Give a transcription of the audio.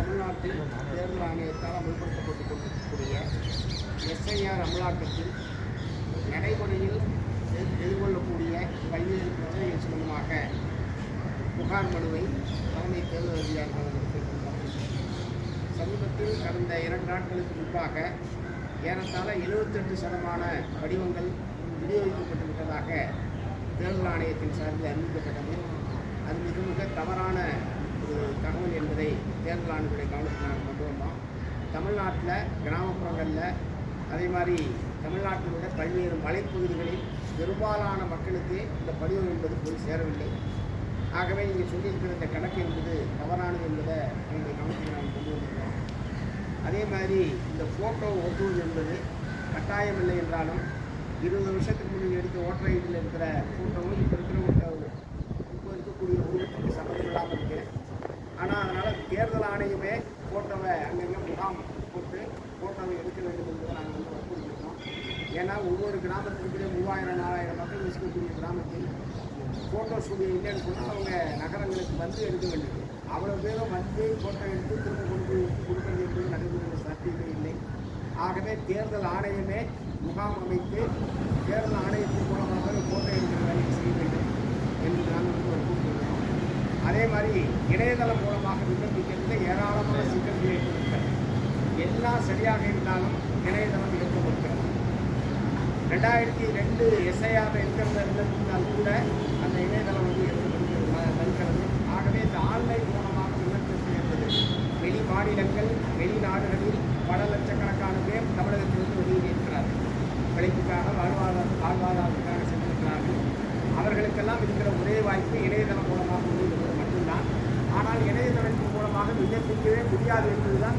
தமிழ்நாட்டில் தேர்தல் ஆணையத்தால் அமல்படுத்தப்பட்டுக் கொண்டிருக்கக்கூடிய எஸ்ஐஆர் அமலாக்கத்தில் நடைமுறையில் எதிர்கொள்ளக்கூடிய பல்வேறு பிரச்சனைகள் சம்பந்தமாக புகார் மனுவை தலைமை தேர்தல் அதிகாரிகள் சமீபத்தில் கடந்த 2 நாட்களுக்கு முன்பாக ஏறத்தாழ 78% படிவங்கள் விநியோகிக்கப்பட்டுவிட்டதாக தேர்தல் ஆணையத்தின் சார்பில் அறிவிக்கப்பட்டது. அது மிக மிக தவறான ஒரு தகவல் என்பதை தேர்தல் ஆணையத்துடைய கவனத்துக்கு நாங்கள் கொண்டு வந்தோம். தமிழ்நாட்டில் கிராமப்புறங்களில் அதே மாதிரி தமிழ்நாட்டில் உள்ள பல்வேறு மலைப்பகுதிகளில் பெரும்பாலான மக்களுக்கு இந்த படிவம் என்பது போய் சேரவில்லை. ஆகவே நீங்கள் சொல்லியிருக்கிற இந்த கணக்கு என்பது தவறானது என்பதை எங்கள் கவனத்துக்கு நாங்கள் கொண்டு வந்திருக்கோம். அதே மாதிரி இந்த ஃபோட்டோ ஒட்டுவது என்பது கட்டாயமில்லை என்றாலும் 20 வருஷத்துக்கு முன்னாடி எடுத்த ஓட்டர் ஐடியில் இருக்கிற ஃபோட்டோவும் இப்போ இருக்கக்கூடிய உருவத்துக்கு சம்மந்தம் இல்லாமல் இருக்குது. ஆனால் அதனால் தேர்தல் ஆணையமே ஃபோட்டோவை அங்கங்கே முகாம் போட்டு ஃபோட்டோவை எடுக்க வேண்டும் என்பதை நாங்கள் வற்புறுத்திருக்கோம். ஏன்னா ஒவ்வொரு கிராமத்திற்குள்ளே 3000-4000 மக்கள் வசிக்கக்கூடிய கிராமத்தில் ஃபோட்டோ ஸ்டூடியோ இல்லைன்னு சொன்னால் அவங்க நகரங்களுக்கு வந்து எடுக்க வேண்டியது. அவ்வளோ பேரும் வந்து ஃபோட்டோ எடுத்து திரும்ப கொண்டு கொடுக்கறது என்பது நடைமுறை சாத்தியமே இல்லை. ஆகவே தேர்தல் ஆணையமே முகாம் அமைத்து தேர்தல் ஆணையத்தின் மூலமாக ஃபோட்டோ எடுக்கிற வேலையை செய்ய வேண்டும் என்று நாங்கள் வற்புறுத்துகிறோம். அதே மாதிரி இணையதளம் மூலமாக விண்ணப்பிக்கிறதுல ஏராளமான சிக்கல்கள் ஏற்படுகிறது. எல்லாம் சரியாக இருந்தாலும் இணையதளம் இழக்கப்படுகிறது. 2002 எஸ்ஐஆர் இருக்கிறது இருந்தால் கூட அந்த இணையதளம் தடுக்கிறது. ஆகவே இந்த ஆன்லைன் மூலமாக விண்ணப்பிப்பது என்பது வெளி மாநிலங்கள் வெளிநாடுகளில் பல லட்சக்கணக்கான பேர் தமிழகத்திலிருந்து வெளியில் இருக்கிறார்கள். பிழைப்புக்காக வாழ்வாதாரத்துக்காக சென்றிருக்கிறார்கள். அவர்களுக்கெல்லாம் இருக்கிற ஒரே வாய்ப்பு இணையதளம் மூலமாக உள்ளது மட்டும்தான். ஆனால் இணையதளத்தின் மூலமாக விண்ணப்பிக்கவே முடியாது என்பதுதான்